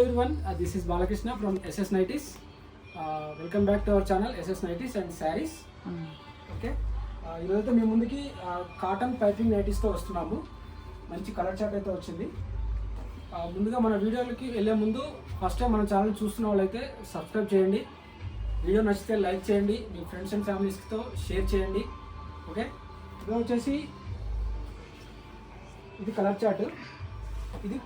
Everyone, this is Balakrishna from SS Nighties. Welcome back to our channel SS Nighties and Sarees. Okay, ఈరోజైతే మీ ముందుకి cotton piping నైటీస్తో వస్తున్నాము. మంచి colour chart అయితే వచ్చింది. ముందుగా మన వీడియోలకి వెళ్ళే ముందు ఫస్ట్ టైం మన ఛానల్ చూస్తున్న వాళ్ళైతే సబ్స్క్రైబ్ చేయండి. వీడియో నచ్చితే లైక్ చేయండి, మీ ఫ్రెండ్స్ అండ్ ఫ్యామిలీస్తో షేర్ చేయండి. ఓకే, ఇది వచ్చేసి ఇది కలర్ చార్ట్. ఇది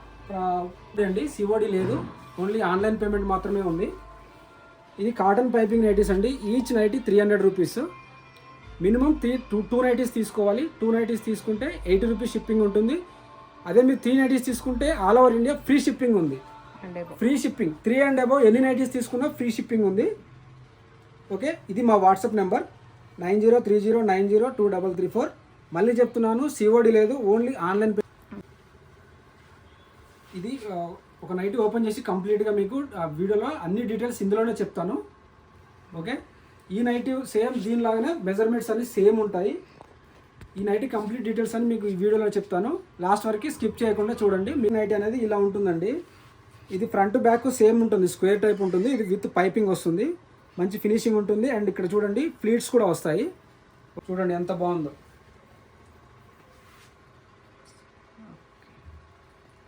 అండి, సిఓడి లేదు, ఓన్లీ ఆన్లైన్ పేమెంట్ మాత్రమే ఉంది. ఇది కాటన్ పైపింగ్ నైటీస్ అండి. Each nighty 300 rupees. Minimum two nighties తీసుకోవాలి. 2 నైటీస్ తీసుకుంటే 80 రూపీస్ షిప్పింగ్ ఉంటుంది. అదే మీరు 3 నైటీస్ తీసుకుంటే all over India free shipping ఉంది. ఫ్రీ షిప్పింగ్ 3 అండ్ అబౌవ్ ఎన్ని నైటీస్ తీసుకున్నా ఫ్రీ షిప్పింగ్ ఉంది. ఓకే, ఇది మా వాట్సాప్ నెంబర్ 9030902334. మళ్ళీ చెప్తున్నాను, సిఓడి లేదు, ఓన్లీ ఆన్లైన్. ఇది ఒక నైట్ ఓపెన్ చేసి కంప్లీట్గా మీకు వీడియోలో అన్ని డీటెయిల్స్ ఇందులోనే చెప్తాను. ఓకే, ఈ నైట్ సేమ్ దీనిలాగానే మెజర్మెంట్స్ అన్ని సేమ్ ఉంటాయి. ఈ నైట్ కంప్లీట్ డీటెయిల్స్ అని మీకు ఈ వీడియోలో చెప్తాను. లాస్ట్ వరకు స్కిప్ చేయకుండా చూడండి. మీ నైట్ అనేది ఇలా ఉంటుందండి. ఇది ఫ్రంట్ బ్యాక్ సేమ్ ఉంటుంది, స్క్వేర్ టైప్ ఉంటుంది. ఇది విత్ పైపింగ్ వస్తుంది, మంచి ఫినిషింగ్ ఉంటుంది. అండ్ ఇక్కడ చూడండి ఫ్లీట్స్ కూడా వస్తాయి. చూడండి ఎంత బాగుందో.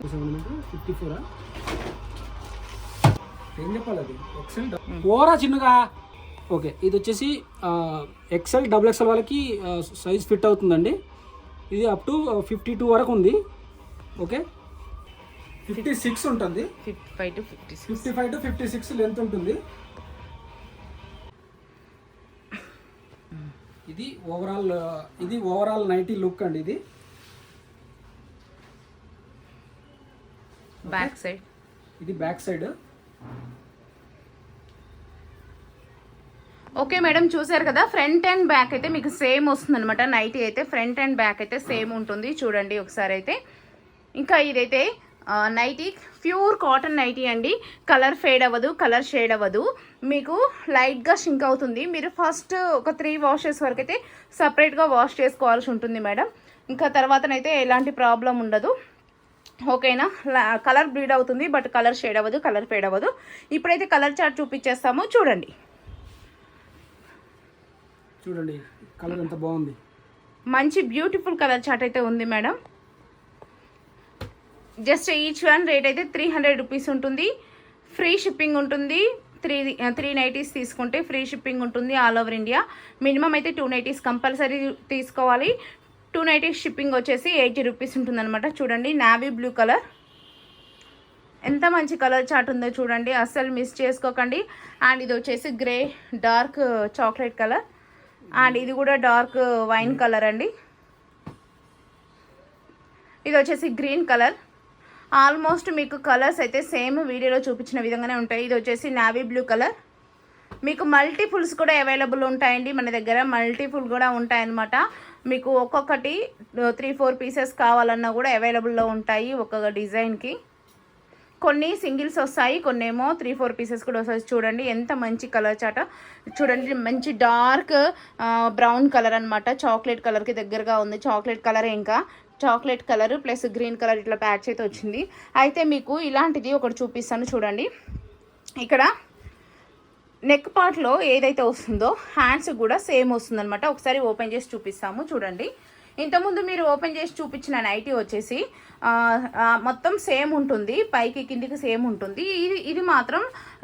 54 ఏం చెప్పాలి, అది ఎక్సెల్ ఓరా చిన్నగా. ఓకే, ఇది వచ్చేసి ఎక్సెల్ XXL వాళ్ళకి సైజ్ ఫిట్ అవుతుందండి. ఇది అప్ టు 52 వరకు ఉంది. ఓకే, 56 ఉంటుంది, 55 to 56 లెంత్ ఉంటుంది. ఇది ఓవరాల్ నైటీ లుక్ అండి. ఇది బ్యాక్ సైడ్. ఓకే మేడం, చూసారు కదా, ఫ్రంట్ అండ్ బ్యాక్ అయితే మీకు సేమ్ వస్తుంది అనమాట. నైటీ అయితే ఫ్రంట్ అండ్ బ్యాక్ అయితే సేమ్ ఉంటుంది. చూడండి ఒకసారి అయితే. ఇంకా ఇదైతే నైటీ ప్యూర్ కాటన్ నైటీ అండి. కలర్ ఫేడ్ అవ్వదు, కలర్ షేడ్ అవ్వదు, మీకు లైట్గా షింక్ అవుతుంది. మీరు ఫస్ట్ ఒక 3 వాషెస్ వరకు అయితే సపరేట్గా వాష్ చేసుకోవాల్సి ఉంటుంది మేడం. ఇంకా తర్వాతనైతే ఎలాంటి ప్రాబ్లం ఉండదు. ఓకేనా, కలర్ బ్లీడ్ అవుతుంది బట్ కలర్ షేడ్ అవ్వదు, కలర్ ఫేడ్ అవ్వదు. ఇప్పుడైతే కలర్ చార్ట్ చూపించేస్తాము, చూడండి. కలర్ ఎంత బాగుంది, మంచి బ్యూటిఫుల్ కలర్ చార్ట్ అయితే ఉంది madam. Just each one rate అయితే 300 రూపీస్ ఉంటుంది. ఫ్రీ షిప్పింగ్ ఉంటుంది. 3 నైటీస్ తీసుకుంటే ఫ్రీ షిప్పింగ్ ఉంటుంది ఆల్ ఓవర్ ఇండియా. మినిమం అయితే 2 నైటీస్ కంపల్సరీ తీసుకోవాలి. 2 నైటీస్ షిప్పింగ్ వచ్చేసి 80 రూపీస్ ఉంటుందన్నమాట. చూడండి, నావీ బ్లూ కలర్ ఎంత మంచి కలర్ చార్ట్ ఉందో చూడండి, అస్సలు మిస్ చేసుకోకండి. అండ్ ఇది వచ్చేసి grey dark chocolate colour, and ఇది కూడా డార్క్ వైన్ కలర్ అండి. ఇది వచ్చేసి గ్రీన్ కలర్. ఆల్మోస్ట్ మీకు కలర్స్ అయితే సేమ్ వీడియోలో చూపించిన విధంగానే ఉంటాయి. ఇది వచ్చేసి నావీ బ్లూ కలర్. మీకు మల్టీఫుల్స్ కూడా అవైలబుల్ ఉంటాయండి మన దగ్గర. మల్టీఫుల్ కూడా ఉంటాయన్నమాట. మీకు ఒక్కొక్కటి 3-4 పీసెస్ కావాలన్నా కూడా అవైలబుల్లో ఉంటాయి ఒక్కొక్క డిజైన్కి. కొన్ని సింగిల్స్ వస్తాయి, కొన్ని ఏమో 3-4 పీసెస్ కూడా వస్తాయి. చూడండి ఎంత మంచి కలర్ చాట. చూడండి, మంచి డార్క్ బ్రౌన్ కలర్ అనమాట. చాక్లెట్ కలర్కి దగ్గరగా ఉంది. చాక్లెట్ కలర్, ఇంకా chocolate colour plus green colour ఇట్లా ప్యాచ్ అయితే వచ్చింది. అయితే మీకు ఇలాంటిది ఒకటి చూపిస్తాను చూడండి. ఇక్కడ నెక్ పార్ట్లో ఏదైతే వస్తుందో హ్యాండ్స్ కూడా సేమ్ వస్తుంది అనమాట. ఒకసారి ఓపెన్ చేసి చూపిస్తాము చూడండి. ఇంతకుముందు మీరు ఓపెన్ చేసి చూపించిన నైటీ వచ్చేసి మొత్తం సేమ్ ఉంటుంది, పైకి కిందికి సేమ్ ఉంటుంది. ఇది మాత్రం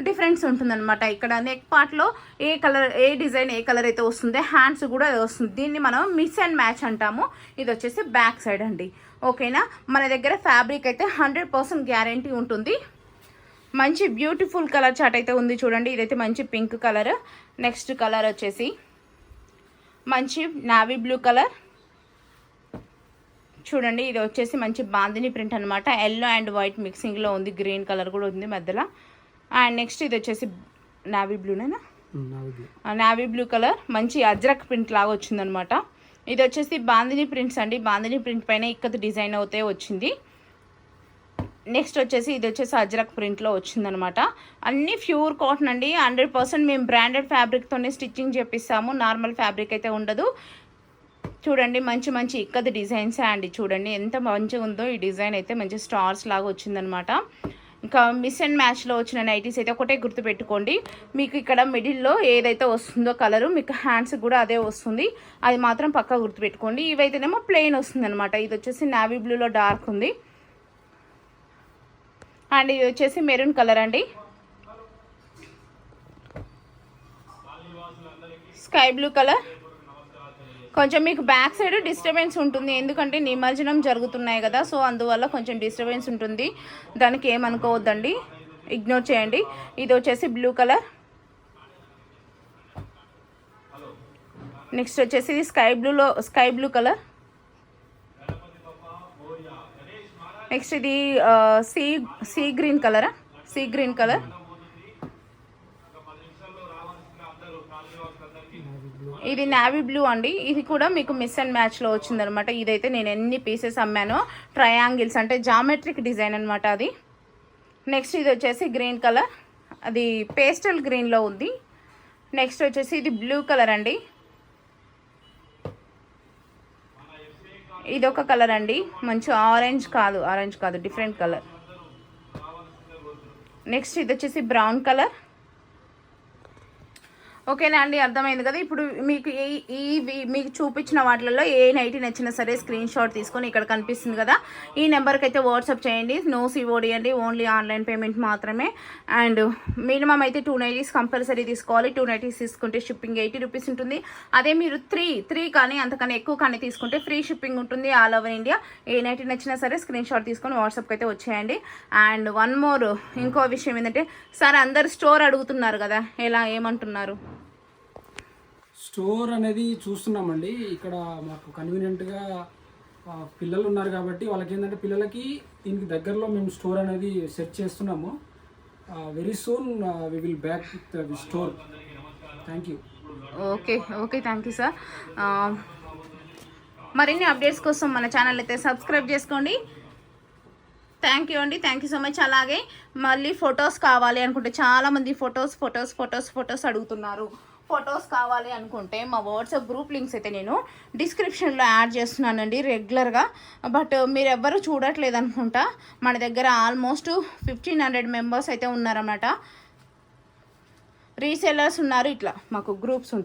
డిఫరెన్స్ ఉంటుందన్నమాట. ఇక్కడ నెక్ పార్ట్లో ఏ కలర్, ఏ డిజైన్, ఏ కలర్ అయితే వస్తుందో హ్యాండ్స్ కూడా వస్తుంది. దీన్ని మనం మిక్స్ అండ్ మ్యాచ్ అంటాము. ఇది వచ్చేసి బ్యాక్ సైడ్ అండి. ఓకేనా, మన దగ్గర ఫ్యాబ్రిక్ అయితే 100% గ్యారంటీ ఉంటుంది. మంచి బ్యూటిఫుల్ కలర్ చార్ట్ అయితే ఉంది చూడండి. ఇదైతే మంచి పింక్ కలర్. నెక్స్ట్ కలర్ వచ్చేసి మంచి నావీ బ్లూ కలర్. చూడండి, ఇది వచ్చేసి మంచి బాందిని ప్రింట్ అనమాట. ఎల్లో అండ్ వైట్ మిక్సింగ్లో ఉంది, గ్రీన్ కలర్ కూడా ఉంది మధ్యలో. అండ్ నెక్స్ట్ ఇది వచ్చేసి నావీ బ్లూనేనా, నావీ బ్లూ కలర్. మంచి అజ్రక్ ప్రింట్ లాగా వచ్చిందనమాట. ఇది వచ్చేసి బాందిని ప్రింట్స్ అండి. బాందిని ప్రింట్ పైన ఇక్కత డిజైన్ అయితే వచ్చింది. నెక్స్ట్ వచ్చేసి ఇది వచ్చేసి అజ్రక్ ప్రింట్లో వచ్చిందనమాట. అన్నీ ప్యూర్ కాటన్ అండి. 100% మేము బ్రాండెడ్ ఫ్యాబ్రిక్తోనే స్టిచ్చింగ్ చేపిస్తాము, నార్మల్ ఫ్యాబ్రిక్ అయితే ఉండదు. చూడండి మంచి మంచి ఇక్కది డిజైన్స్ అండి. చూడండి ఎంత మంచిగా ఉందో ఈ డిజైన్ అయితే, మంచి స్టార్స్ లాగా వచ్చిందనమాట. ఇంకా మిస్ అండ్ మ్యాచ్లో వచ్చిన నైటీస్ అయితే ఒకటే గుర్తుపెట్టుకోండి, మీకు ఇక్కడ మిడిల్లో ఏదైతే వస్తుందో కలరు మీకు హ్యాండ్స్ కూడా అదే వస్తుంది, అది మాత్రం పక్కా గుర్తుపెట్టుకోండి. ఇవైతేనేమో ప్లెయిన్ వస్తుంది అనమాట. ఇది వచ్చేసి నావీ బ్లూలో డార్క్ ఉంది అండ్ ఇది వచ్చేసి మెరూన్ కలర్ అండి, స్కై బ్లూ కలర్. కొంచెం మీకు బ్యాక్ సైడ్ డిస్టర్బెన్స్ ఉంటుంది, ఎందుకంటే నిమజ్జనం జరుగుతున్నాయి కదా, సో అందువల్ల కొంచెం డిస్టర్బెన్స్ ఉంటుంది, దానికి ఏమనుకోవద్దండి, ఇగ్నోర్ చేయండి. ఇది వచ్చేసి బ్లూ కలర్. నెక్స్ట్ వచ్చేసి ఇది స్కై బ్లూ కలర్. నెక్స్ట్ ఇది సీ గ్రీన్ కలరా, సీ గ్రీన్ కలర్. ఇది నావీ బ్లూ అండి, ఇది కూడా మీకు మిస్ అండ్ మ్యాచ్లో వచ్చిందనమాట. ఇదైతే నేను ఎన్ని పీసెస్ అమ్మానో, ట్రయాంగిల్స్ అంటే జామెట్రిక్ డిజైన్ అనమాట అది. నెక్స్ట్ ఇది వచ్చేసి గ్రీన్ కలర్, అది పేస్టల్ గ్రీన్లో ఉంది. నెక్స్ట్ వచ్చేసి ఇది బ్లూ కలర్ అండి, ఇది ఒక కలర్ అండి, మంచి ఆరెంజ్ కాదు డిఫరెంట్ కలర్. నెక్స్ట్ ఇది వచ్చేసి బ్రౌన్ కలర్. ఓకేనా అండి, అర్థమైంది కదా. ఇప్పుడు మీకు మీకు చూపించిన వాటిల్లో ఏ నైటీ నచ్చినా సరే స్క్రీన్ షాట్ తీసుకొని ఇక్కడ కనిపిస్తుంది కదా, ఈ నెంబర్కి అయితే వాట్సాప్ చేయండి. నో సిఓడి అండి, ఓన్లీ ఆన్లైన్ పేమెంట్ మాత్రమే. అండ్ మినిమం అయితే 2 నైటీస్ కంపల్సరీ తీసుకోవాలి. 2 నైటీస్ తీసుకుంటే షిప్పింగ్ 80 రూపీస్ ఉంటుంది. అదే మీరు 3 కానీ అంతకన్నా ఎక్కువ కానీ తీసుకుంటే ఫ్రీ షిప్పింగ్ ఉంటుంది ఆల్ ఓవర్ ఇండియా. ఏ నైటీ నచ్చినా సరే స్క్రీన్ షాట్ తీసుకొని వాట్సాప్కి అయితే వచ్చేయండి. అండ్ వన్ మోర్ ఇంకో విషయం ఏంటంటే, సార్ అందరు స్టోర్ అడుగుతున్నారు కదా, ఎలా ఏమంటున్నారు? స్టోర్ అనేది చూస్తున్నామండి. ఇక్కడ మాకు కన్వీనియంట్గా పిల్లలు ఉన్నారు కాబట్టి వాళ్ళకి ఏంటంటే పిల్లలకి దీనికి దగ్గరలో మేము స్టోర్ అనేది సెట్ చేస్తున్నాము. Very soon we will back with the store. Thank you. Okay thank you sir. మరిన్ని అప్డేట్స్ కోసం మన ఛానల్ అయితే సబ్స్క్రైబ్ చేసుకోండి. థ్యాంక్ యూ అండి, థ్యాంక్ యూ సో మచ్. అలాగే మళ్ళీ ఫొటోస్ కావాలి అనుకుంటే చాలామంది ఫొటోస్ అడుగుతున్నారు. ఫొటోస్ కావాలి అనుకుంటే మా వాట్సాప్ గ్రూప్ లింక్స్ అయితే నేను డిస్క్రిప్షన్లో యాడ్ చేస్తున్నానండి రెగ్యులర్గా. బట్ మీరు ఎవ్వరూ చూడట్లేదు అనుకుంటా. మన దగ్గర ఆల్మోస్ట్ 1500 మెంబర్స్ అయితే ఉన్నారన్నమాట. రీసెల్లర్స్ ఉన్నారు. ఇట్లా మాకు గ్రూప్స్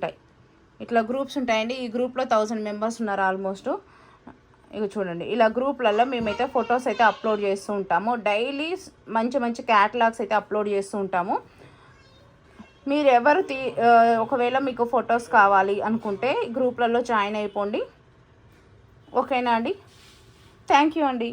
ఉంటాయండి. ఈ గ్రూప్లో 1000 మెంబర్స్ ఉన్నారు ఆల్మోస్ట్. ఇక చూడండి, ఇలా గ్రూప్లలో మేమైతే ఫొటోస్ అయితే అప్లోడ్ చేస్తూ ఉంటాము. డైలీ మంచి క్యాటలాగ్స్ అయితే అప్లోడ్ చేస్తూ ఉంటాము. మీరు ఎవరు ఒకవేళ మీకు ఫొటోస్ కావాలి అనుకుంటే గ్రూప్లలో జాయిన్ అయిపోండి. ఓకేనా అండి, థ్యాంక్ యూ అండి.